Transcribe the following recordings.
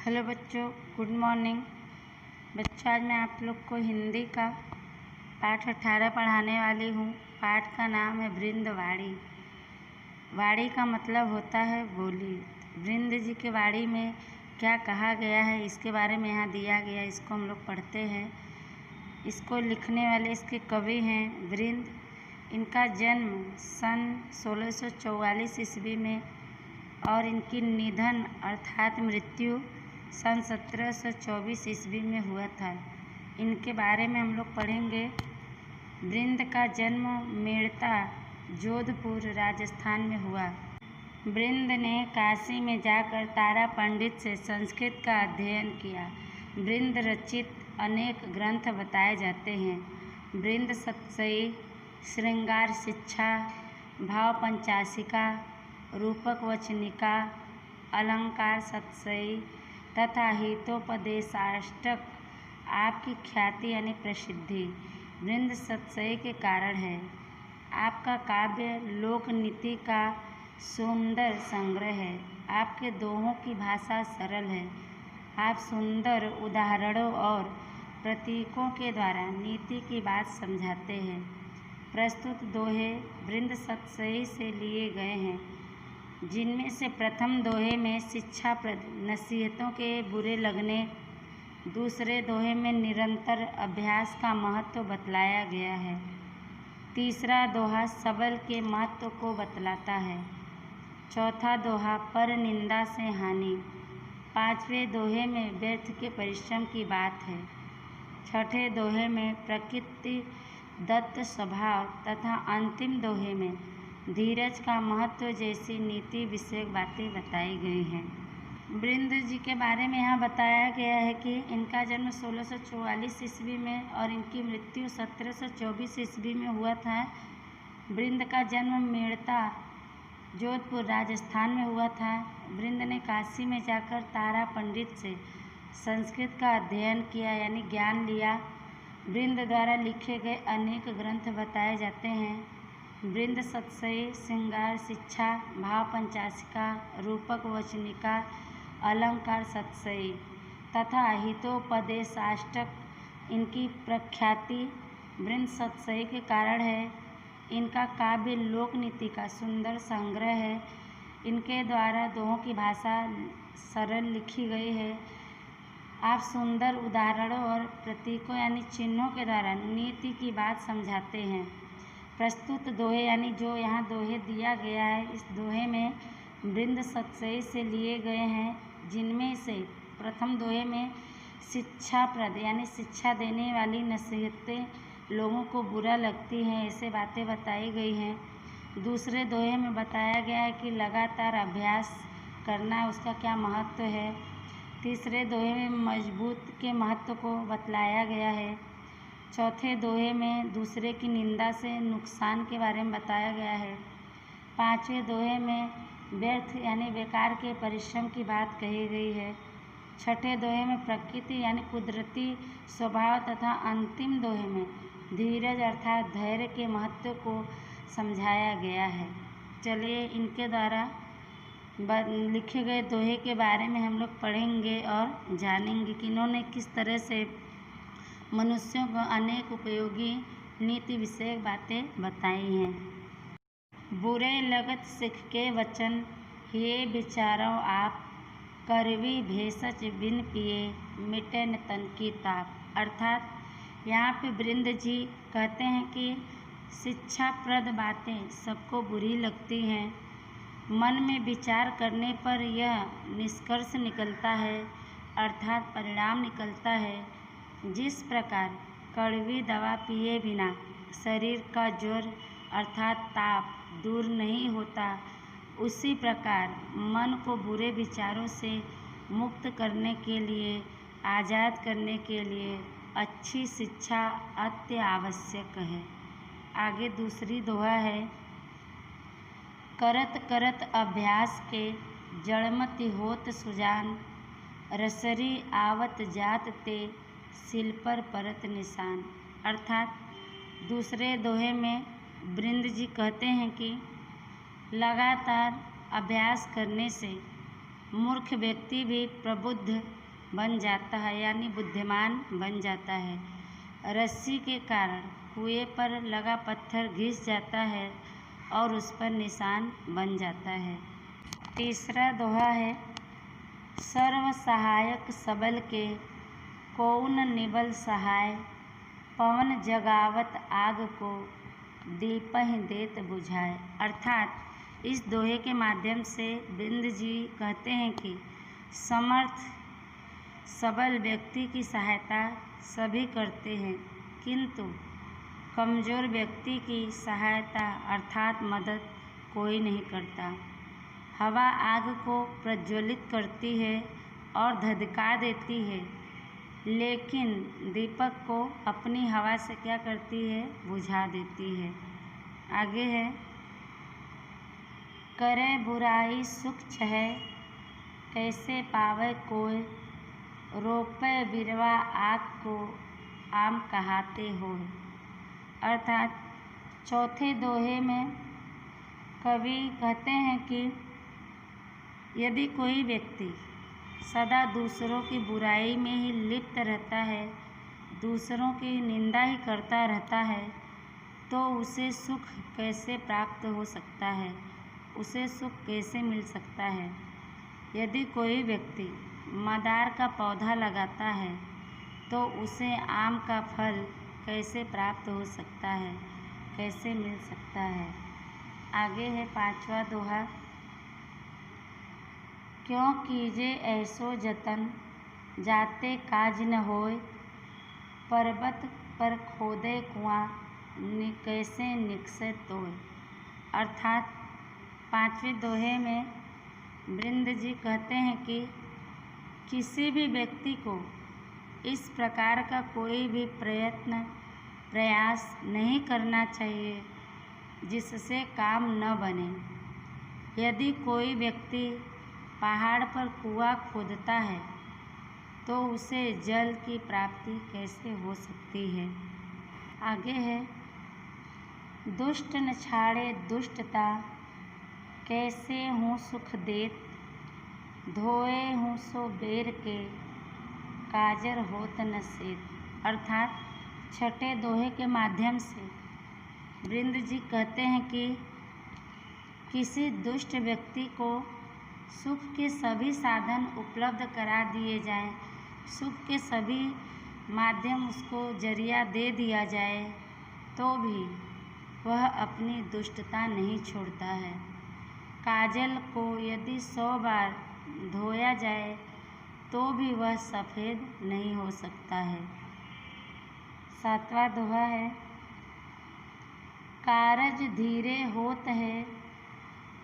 Hello बच्चों, good morning. बच्चों, आज मैं आप लोग को हिंदी का पाठ 18 पढ़ाने वाली हूँ। पाठ का नाम है वृंदवाड़ी। वाड़ी का मतलब होता है बोली। वृंद जी के वाड़ी में क्या कहा गया है इसके बारे में यहाँ दिया गया, इसको हम लोग पढ़ते हैं। इसको लिखने वाले इसके कवि हैं वृंद। इनका जन्म सन 1644 ईस्वी में और इनकी निधन अर्थात मृत्यु सन 1724 ईस्वी में हुआ था। इनके बारे में हम लोग पढ़ेंगे। वृंद का जन्म मेड़ता जोधपुर राजस्थान में हुआ। वृंद ने काशी में जाकर तारा पंडित से संस्कृत का अध्ययन किया। वृंद रचित अनेक ग्रंथ बताए जाते हैं। वृंद सतसई, श्रृंगार शिक्षा, भाव पंचाशिका, रूपक वचनिका, अलंकार सतसई तथा हितोपदेशाष्टक आपकी ख्याति यानी प्रसिद्धि वृंद सतसई के कारण है। आपका काव्य लोक नीति का सुंदर संग्रह है। आपके दोहों की भाषा सरल है। आप सुंदर उदाहरणों और प्रतीकों के द्वारा नीति की बात समझाते हैं। प्रस्तुत दोहे वृंद सतसई से लिए गए हैं, जिनमें से प्रथम दोहे में शिक्षाप्रद नसीहतों के बुरे लगने, दूसरे दोहे में निरंतर अभ्यास का महत्व बतलाया गया है, तीसरा दोहा सबल के महत्व को बतलाता है, चौथा दोहा पर निंदा से हानि, पांचवें दोहे में व्यर्थ के परिश्रम की बात है, छठे दोहे में प्रकृति दत्त स्वभाव तथा अंतिम दोहे में धीरज का महत्व जैसी नीति विषयक बातें बताई गई हैं। वृंद जी के बारे में यहाँ बताया गया है कि इनका जन्म 1644 ईस्वी में और इनकी मृत्यु 1724 ईस्वी में हुआ था। वृंद का जन्म मेड़ता जोधपुर राजस्थान में हुआ था। वृंद ने काशी में जाकर तारा पंडित से संस्कृत का अध्ययन किया यानी ज्ञान लिया। वृंद द्वारा लिखे गए अनेक ग्रंथ बताए जाते हैं। वृंद सतसई, श्रृंगार शिक्षा, भाव पंचाशिका, रूपक वचनिका, अलंकार सतसई तथा हितोपदेशाष्टक इनकी प्रख्याति वृंद सतसई के कारण है। इनका काव्य लोक नीति का सुंदर संग्रह है। इनके द्वारा दोहों की भाषा सरल लिखी गई है। आप सुंदर उदाहरणों और प्रतीकों यानी चिन्हों के द्वारा नीति की बात समझाते हैं। प्रस्तुत दोहे यानी जो यहाँ दोहे दिया गया है, इस दोहे में वृंद सतसई से लिए गए हैं, जिनमें से प्रथम दोहे में शिक्षाप्रद यानी शिक्षा देने वाली नसीहतें लोगों को बुरा लगती हैं ऐसे बातें बताई गई हैं। दूसरे दोहे में बताया गया है कि लगातार अभ्यास करना उसका क्या महत्व है। तीसरे दोहे में मजबूत के महत्व को बतलाया गया है। चौथे दोहे में दूसरे की निंदा से नुकसान के बारे में बताया गया है। पांचवें दोहे में व्यर्थ यानी बेकार के परिश्रम की बात कही गई है। छठे दोहे में प्रकृति यानी कुदरती स्वभाव तथा अंतिम दोहे में धीरज अर्थात धैर्य के महत्व को समझाया गया है। चलिए इनके द्वारा लिखे गए दोहे के बारे में हम लोग पढ़ेंगे और जानेंगे कि इन्होंने किस तरह से मनुष्यों को अनेक उपयोगी नीति विषयक बातें बताई हैं। बुरे लगत सिख के वचन ये विचारों आप, करवी भेषज बिन पिए मिटे न तन की ताप। अर्थात यहाँ पे वृंद जी कहते हैं कि शिक्षाप्रद बातें सबको बुरी लगती हैं। मन में विचार करने पर यह निष्कर्ष निकलता है अर्थात परिणाम निकलता है, जिस प्रकार कड़वी दवा पिए बिना शरीर का ज्वर अर्थात ताप दूर नहीं होता, उसी प्रकार मन को बुरे विचारों से मुक्त करने के लिए, आज़ाद करने के लिए अच्छी शिक्षा अति आवश्यक है। आगे दूसरी दोहा है। करत करत अभ्यास के जड़मति होत सुजान, रसरी आवत जात ते सिल पर परत निशान। अर्थात दूसरे दोहे में वृंद जी कहते हैं कि लगातार अभ्यास करने से मूर्ख व्यक्ति भी प्रबुद्ध बन जाता है, यानी बुद्धिमान बन जाता है। रस्सी के कारण कुएं पर लगा पत्थर घिस जाता है और उस पर निशान बन जाता है। तीसरा दोहा है, सर्व सहायक सबल के कौन निबल सहाय, पवन जगावत आग को दीपहि देत बुझाए। अर्थात इस दोहे के माध्यम से बिंद जी कहते हैं कि समर्थ सबल व्यक्ति की सहायता सभी करते हैं, किंतु कमज़ोर व्यक्ति की सहायता अर्थात मदद कोई नहीं करता। हवा आग को प्रज्वलित करती है और धधका देती है, लेकिन दीपक को अपनी हवा से क्या करती है, बुझा देती है। आगे है, करे बुराई सुख चहे, कैसे पावे कोय, रोपे बिरवा आग को आम कहाते होय। अर्थात चौथे दोहे में कवि कहते हैं कि यदि कोई व्यक्ति सदा दूसरों की बुराई में ही लिप्त रहता है, दूसरों की निंदा ही करता रहता है, तो उसे सुख कैसे प्राप्त हो सकता है, उसे सुख कैसे मिल सकता है। यदि कोई व्यक्ति मदार का पौधा लगाता है तो उसे आम का फल कैसे प्राप्त हो सकता है, कैसे मिल सकता है। आगे है पांचवा दोहा, क्यों कीजे ऐसो जतन, जाते काज न होय, पर्वत पर खोदे कुआं, कैसे निकसे तोय। अर्थात पांचवें दोहे में वृंद जी कहते हैं कि किसी भी व्यक्ति को इस प्रकार का कोई भी प्रयास नहीं करना चाहिए जिससे काम न बने। यदि कोई व्यक्ति पहाड़ पर कुआं खोदता है तो उसे जल की प्राप्ति कैसे हो सकती है। आगे है, दुष्ट न छाड़े दुष्टता, कैसे हूँ सुख देत, धोए हूँ सो बेर के, काजर होत न सेत। अर्थात छठे दोहे के माध्यम से वृंद जी कहते हैं कि किसी दुष्ट व्यक्ति को सुख के सभी साधन उपलब्ध करा दिए जाएं, सुख के सभी माध्यम उसको जरिया दे दिया जाए, तो भी वह अपनी दुष्टता नहीं छोड़ता है। काजल को यदि 100 बार धोया जाए तो भी वह सफ़ेद नहीं हो सकता है। सातवां दोहा है, कारज धीरे होत है,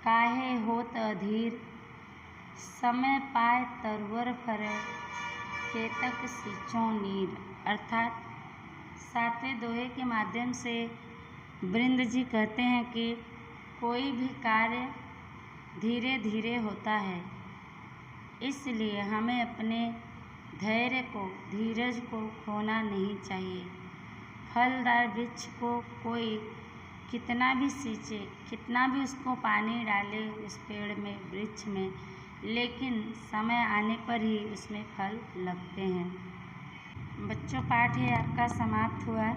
काहे होत अधीर, समय पाए तरुअर फरे, केतक सींचो नीर। अर्थात सातवें दोहे के माध्यम से वृंद जी कहते हैं कि कोई भी कार्य धीरे धीरे होता है, इसलिए हमें अपने धैर्य को, धीरज को खोना नहीं चाहिए। फलदार वृक्ष को कोई कितना भी सींचे, कितना भी उसको पानी डाले उस पेड़ में, वृक्ष में, लेकिन समय आने पर ही उसमें फल लगते हैं। बच्चों, पाठ ये आपका समाप्त हुआ।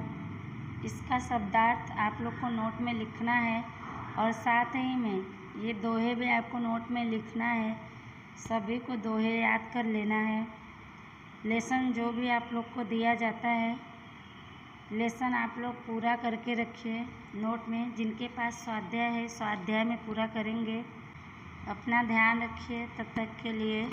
इसका शब्दार्थ आप लोग को नोट में लिखना है और साथ ही में ये दोहे भी आपको नोट में लिखना है। सभी को दोहे याद कर लेना है। लेसन जो भी आप लोग को दिया जाता है, लेसन आप लोग पूरा करके रखिए नोट में। जिनके पास स्वाध्याय है, स्वाध्याय में पूरा करेंगे। अपना ध्यान रखिए। तब तक के लिए